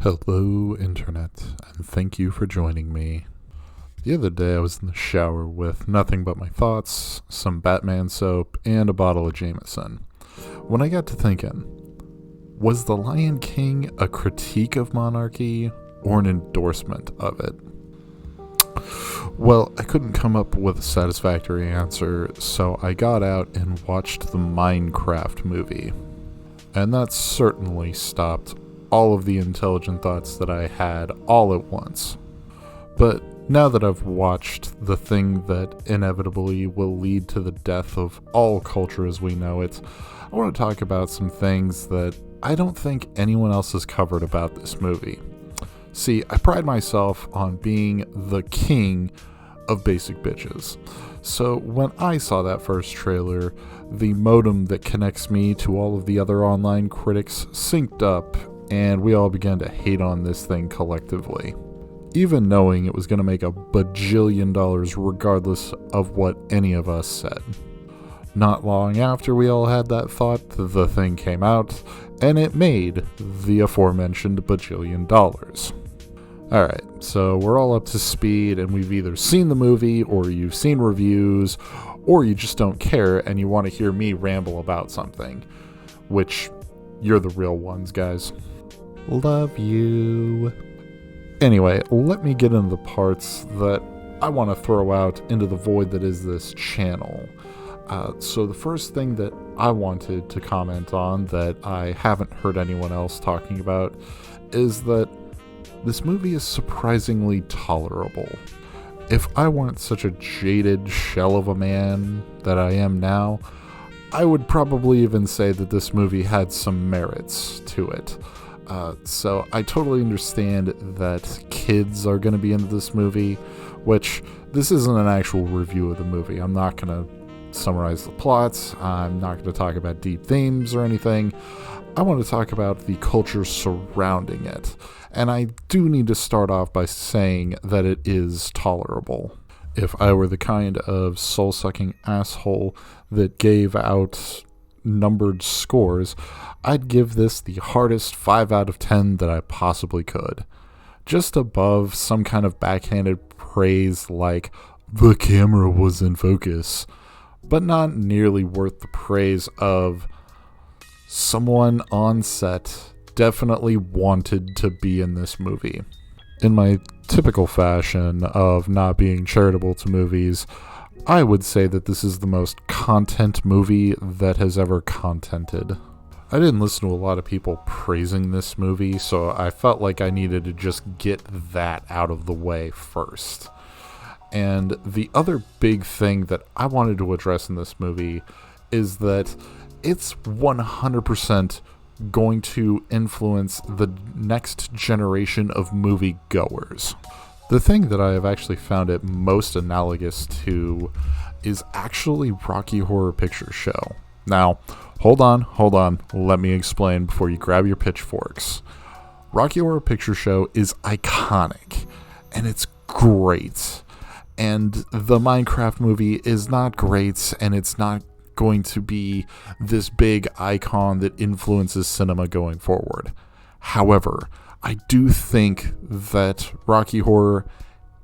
Hello, Internet, and thank you for joining me. The other day I was in the shower with nothing but my thoughts, some Batman soap, and a bottle of Jameson. When I got to thinking, was The Lion King a critique of monarchy or an endorsement of it? Well, I couldn't come up with a satisfactory answer, so I got out and watched the Minecraft movie. And that certainly stopped all of the intelligent thoughts that I had all at once. But now that I've watched the thing that inevitably will lead to the death of all culture as we know it, I want to talk about some things that I don't think anyone else has covered about this movie. See, I pride myself on being the king of basic bitches. So when I saw that first trailer, the modem that connects me to all of the other online critics synced up, and we all began to hate on this thing collectively, even knowing it was going to make $1 bajillion regardless of what any of us said. Not long after we all had that thought, the thing came out, and it made the aforementioned $1 bajillion. Alright, so we're all up to speed, and we've either seen the movie, or you've seen reviews, or you just don't care and you want to hear me ramble about something. Which, you're the real ones, guys. Love you. Anyway, let me get into the parts that I want to throw out into the void that is this channel. So the first thing that I wanted to comment on that I haven't heard anyone else talking about is that this movie is surprisingly tolerable. If I weren't such a jaded shell of a man that I am now, I would probably even say that this movie had some merits to it. So I totally understand that kids are going to be into this movie, which this isn't an actual review of the movie. I'm not going to summarize the plots. I'm not going to talk about deep themes or anything. I want to talk about the culture surrounding it. And I do need to start off by saying that it is tolerable. If I were the kind of soul-sucking asshole that gave out numbered scores, I'd give this the hardest 5 out of 10 that I possibly could. Just above some kind of backhanded praise like, the camera was in focus, but not nearly worth the praise of, someone on set definitely wanted to be in this movie. In my typical fashion of not being charitable to movies, I would say that this is the most content movie that has ever contented. I didn't listen to a lot of people praising this movie, so I felt like I needed to just get that out of the way first. And the other big thing that I wanted to address in this movie is that it's 100% going to influence the next generation of movie goers. The thing that I have actually found it most analogous to is actually Rocky Horror Picture Show. Now, hold on, let me explain before you grab your pitchforks. Rocky Horror Picture Show is iconic, and it's great. And the Minecraft movie is not great, and it's not going to be this big icon that influences cinema going forward. However, I do think that Rocky Horror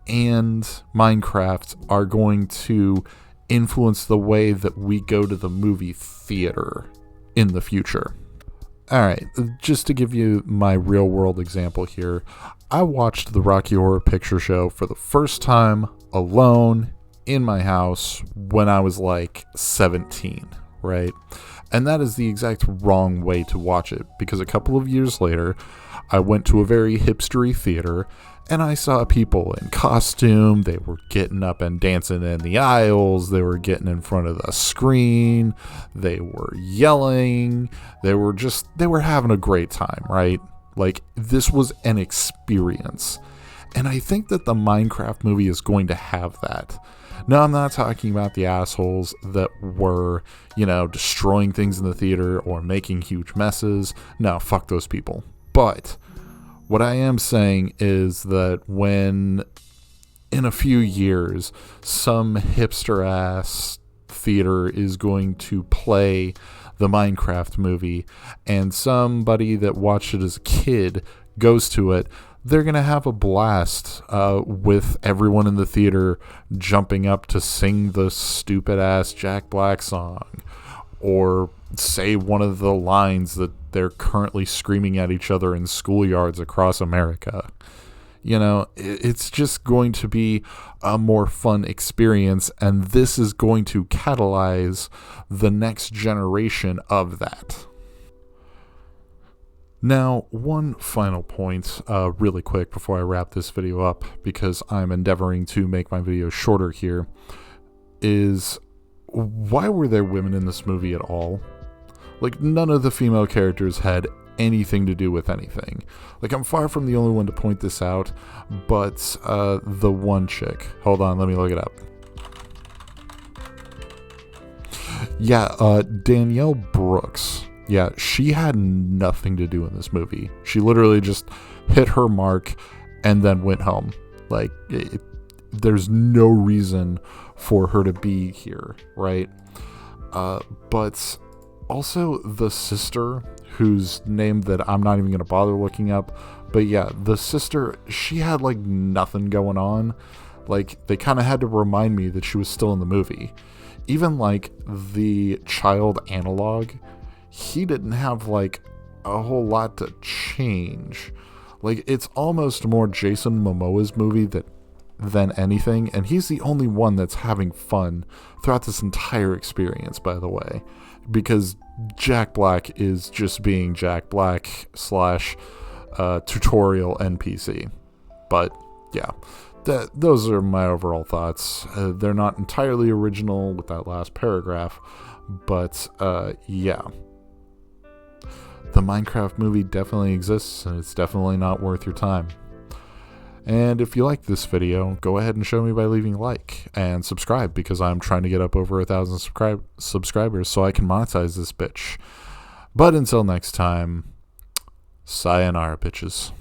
and Minecraft are going to influence the way that we go to the movie theater in the future. Alright, just to give you my real world example here, I watched the Rocky Horror Picture Show for the first time alone in my house when I was like 17, right? And that is the exact wrong way to watch it, because a couple of years later, I went to a very hipstery theater, and I saw people in costume. They were getting up and dancing in the aisles. They were getting in front of the screen. They were yelling. They were having a great time, right? Like, this was an experience. And I think that the Minecraft movie is going to have that. No, I'm not talking about the assholes that were, destroying things in the theater or making huge messes. No, fuck those people. But what I am saying is that when, in a few years, some hipster-ass theater is going to play the Minecraft movie, and somebody that watched it as a kid goes to it, they're going to have a blast with everyone in the theater jumping up to sing the stupid-ass Jack Black song or say one of the lines that they're currently screaming at each other in schoolyards across America. It's just going to be a more fun experience, and this is going to catalyze the next generation of that. Now, one final point, really quick before I wrap this video up, because I'm endeavoring to make my videos shorter here, is why were there women in this movie at all? Like, none of the female characters had anything to do with anything. Like, I'm far from the only one to point this out, but the one chick, hold on, let me look it up. Yeah, Danielle Brooks. Yeah, she had nothing to do in this movie. She literally just hit her mark and then went home. Like, there's no reason for her to be here, right? But also the sister, whose name that I'm not even going to bother looking up. But yeah, the sister, she had like nothing going on. Like, they kind of had to remind me that she was still in the movie. Even like the child analog, he didn't have like a whole lot to change. Like, it's almost more Jason Momoa's movie than anything, and he's the only one that's having fun throughout this entire experience, by the way, because Jack Black is just being Jack Black / tutorial NPC. But yeah, those are my overall thoughts. They're not entirely original with that last paragraph, but yeah. The Minecraft movie definitely exists, and it's definitely not worth your time. And if you like this video, go ahead and show me by leaving a like and subscribe, because I'm trying to get up over 1,000 subscribers so I can monetize this bitch. But until next time, sayonara, bitches.